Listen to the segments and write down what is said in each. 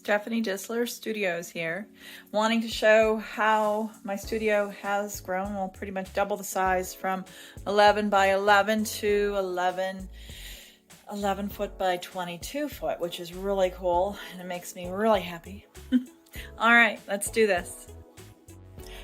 Stephanie Distler Studios here, wanting to show how my studio has grown. Well, pretty much double the size from 11 by 11 to 11 foot by 22 foot, which is really cool and it makes me really happy. All right, let's do this.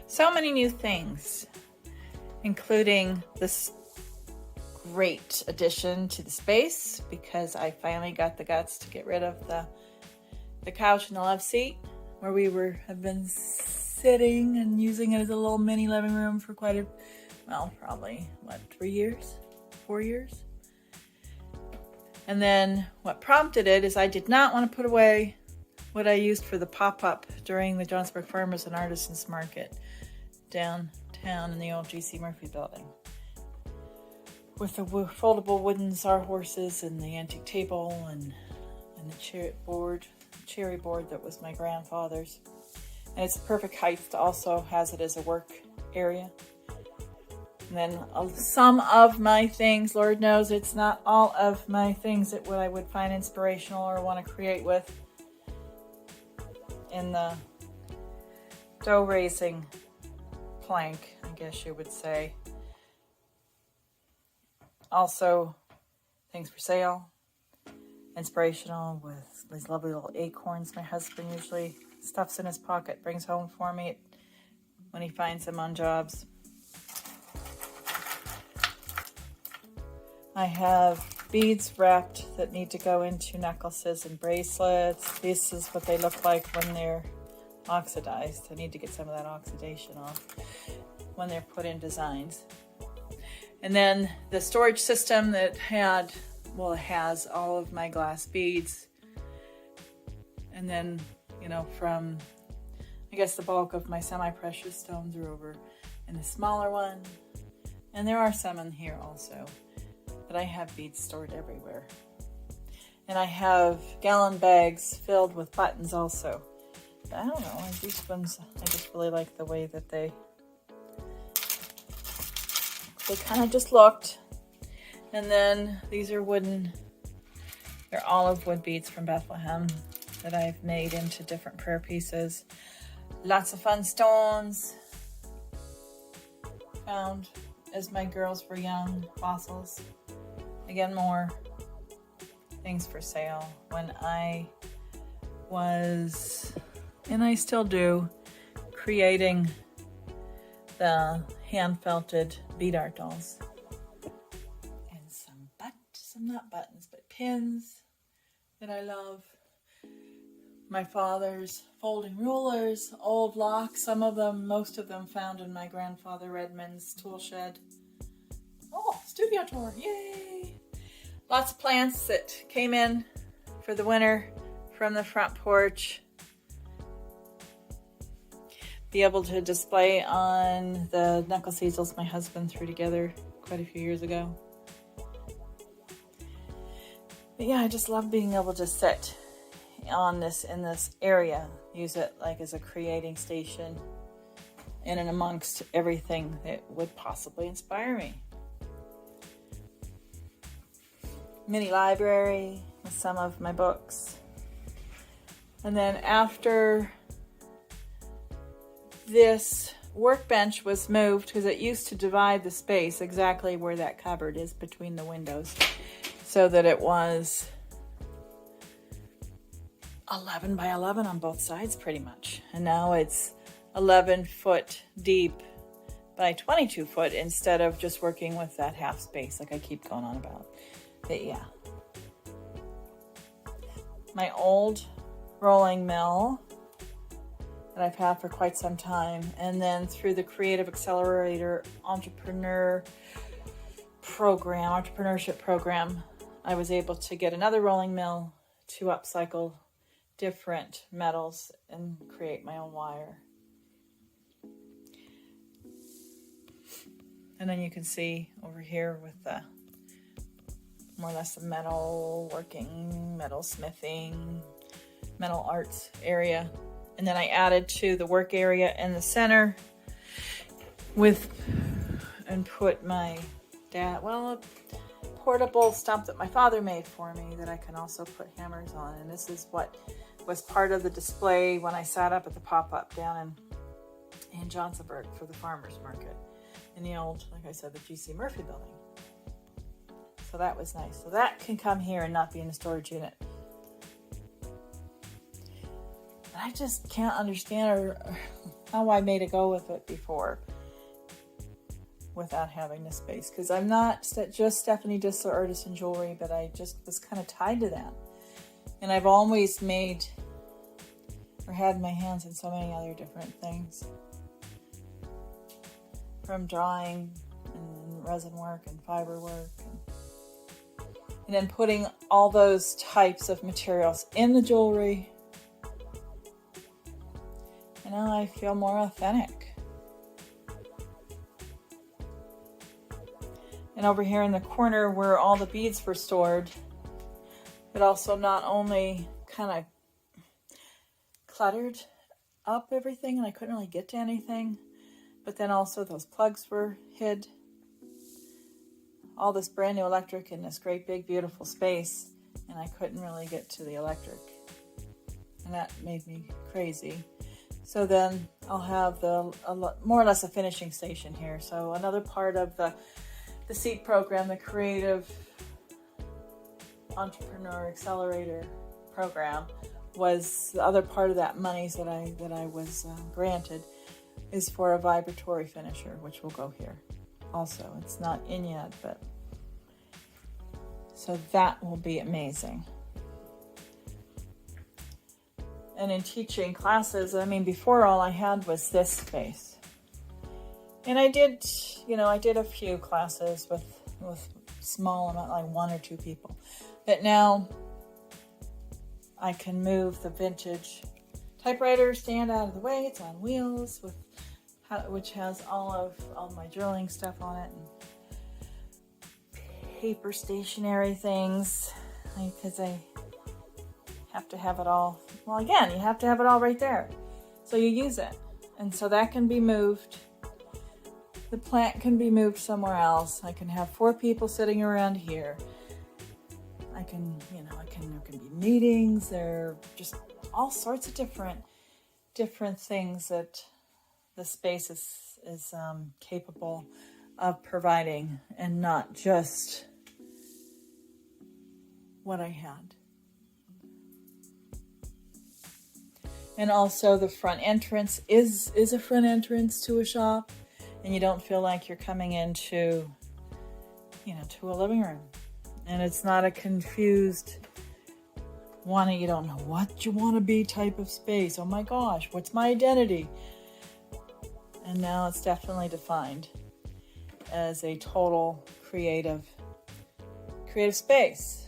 So many new things, including this great addition to the space because I finally got the guts to get rid of the couch and the love seat where we have been sitting and using it as a little mini living room for probably 3 years, 4 years. And then what prompted it is I did not want to put away what I used for the pop-up during the Johnsburg Farmers and Artisans Market downtown in the old G.C. Murphy building, with the foldable wooden sawhorses and the antique table and the cherry board that was my grandfather's. And it's a perfect height to also has it as a work area. And then some of my things, Lord knows it's not all of my things that I would find inspirational or want to create with, in the dough raising plank, I guess you would say. Also, things for sale, inspirational with these lovely little acorns my husband usually stuffs in his pocket, brings home for me when he finds them on jobs. I have beads wrapped that need to go into necklaces and bracelets. This is what they look like when they're oxidized. I need to get some of that oxidation off when they're put in designs. And then the storage system that it has all of my glass beads. And then, from, I guess the bulk of my semi-precious stones are over in the smaller one. And there are some in here also. But I have beads stored everywhere. And I have gallon bags filled with buttons also. I don't know, these ones, I just really like the way that they kind of just looked. And then these are they're olive wood beads from Bethlehem that I've made into different prayer pieces. Lots of fun stones found as my girls were young, fossils. Again, more things for sale. When I was, and I still do, creating the hand-felted bead art dolls. And some not buttons, but pins that I love. My father's folding rulers, old locks, most of them found in my grandfather Redmond's tool shed. Oh, studio tour, yay! Lots of plants that came in for the winter from the front porch. Be able to display on the necklace easels my husband threw together quite a few years ago. But yeah, I just love being able to sit in this area, use it like as a creating station in and amongst everything that would possibly inspire me. Mini library with some of my books. And then after this workbench was moved, because it used to divide the space exactly where that cupboard is between the windows, so that it was 11 by 11 on both sides pretty much. And now it's 11 foot deep by 22 foot instead of just working with that half space like I keep going on about. But yeah. My old rolling mill that I've had for quite some time, and then through the Creative Accelerator entrepreneurship program, I was able to get another rolling mill to upcycle different metals and create my own wire. And then you can see over here with the more or less the metal working, metal smithing, metal arts area. And then I added to the work area in the center and put my portable stump that my father made for me that I can also put hammers on. And this is what was part of the display when I sat up at the pop-up down in Johnsonburg for the farmers market in the old, like I said, the G.C. Murphy building. So that was nice. So that can come here and not be in a storage unit. I just can't understand how I made a go with it before without having the space. Because I'm not just Stephanie Distler Artisan Jewelry, but I just was kind of tied to that. And I've always made or had my hands in so many other different things. From drawing and resin work and fiber work. And then putting all those types of materials in the jewelry. And now I feel more authentic. And over here in the corner where all the beads were stored, it also not only kind of cluttered up everything and I couldn't really get to anything, but then also those plugs were hid. All this brand new electric in this great big beautiful space, and I couldn't really get to the electric. And that made me crazy. So then I'll have more or less a finishing station here. So another part of the SEAT program, the Creative Entrepreneur Accelerator program, was the other part of that monies that I was granted is for a vibratory finisher, which will go here also. It's not in yet, but so that will be amazing. And in teaching classes, I mean, before all I had was this space. And I did a few classes with small amount, like 1 or 2 people. But now I can move the vintage typewriter stand out of the way. It's on wheels which has all my drilling stuff on it and paper stationery things, because I have to have it all. Well, again, you have to have it all right there. So you use it. And so that can be moved. The plant can be moved somewhere else. I can have 4 people sitting around here. There can be meetings. There are just all sorts of different things that the space is capable of providing, and not just what I had. And also the front entrance is a front entrance to a shop, and you don't feel like you're coming into, to a living room. And it's not a confused you don't know what you want to be type of space. Oh my gosh, what's my identity? And now it's definitely defined as a total creative space.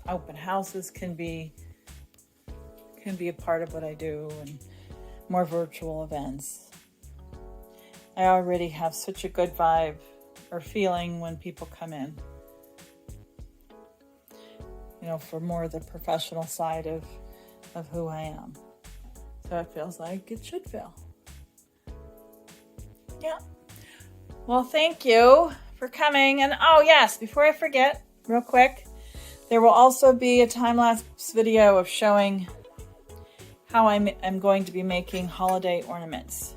Open houses can be a part of what I do, and more virtual events. I already have such a good vibe or feeling when people come in. For more of the professional side of who I am. So it feels like it should feel. Yeah. Well, thank you for coming. And oh yes, before I forget, real quick, there will also be a time-lapse video of showing how I'm going to be making holiday ornaments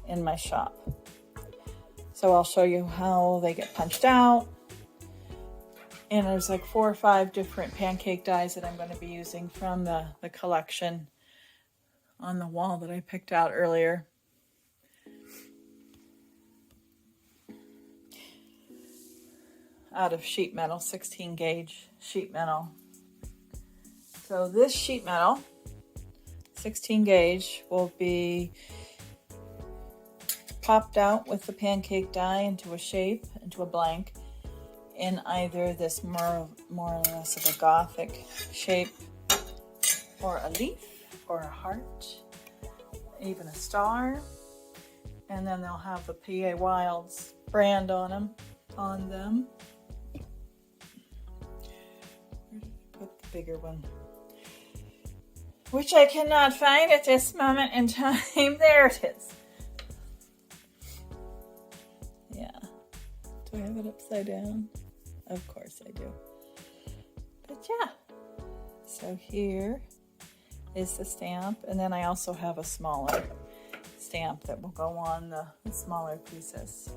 in my shop. So I'll show you how they get punched out. And there's like 4 or 5 different pancake dies that I'm going to be using from the collection on the wall that I picked out earlier. Out of sheet metal, 16 gauge sheet metal. So this sheet metal, 16 gauge, will be popped out with the pancake die into a shape, into a blank, in either this more or less of a Gothic shape, or a leaf, or a heart, even a star. And then they'll have the PA Wilds brand on them. Where did I put the bigger one? Which I cannot find at this moment in time. There it is. Do I have it upside down? Of course I do. But yeah, so here is the stamp, and then I also have a smaller stamp that will go on the smaller pieces.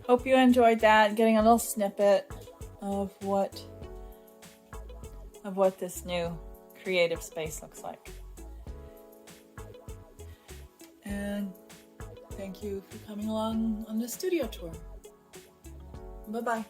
Hope you enjoyed that, getting a little snippet of what this new creative space looks like. And thank you for coming along on the studio tour. Bye-bye.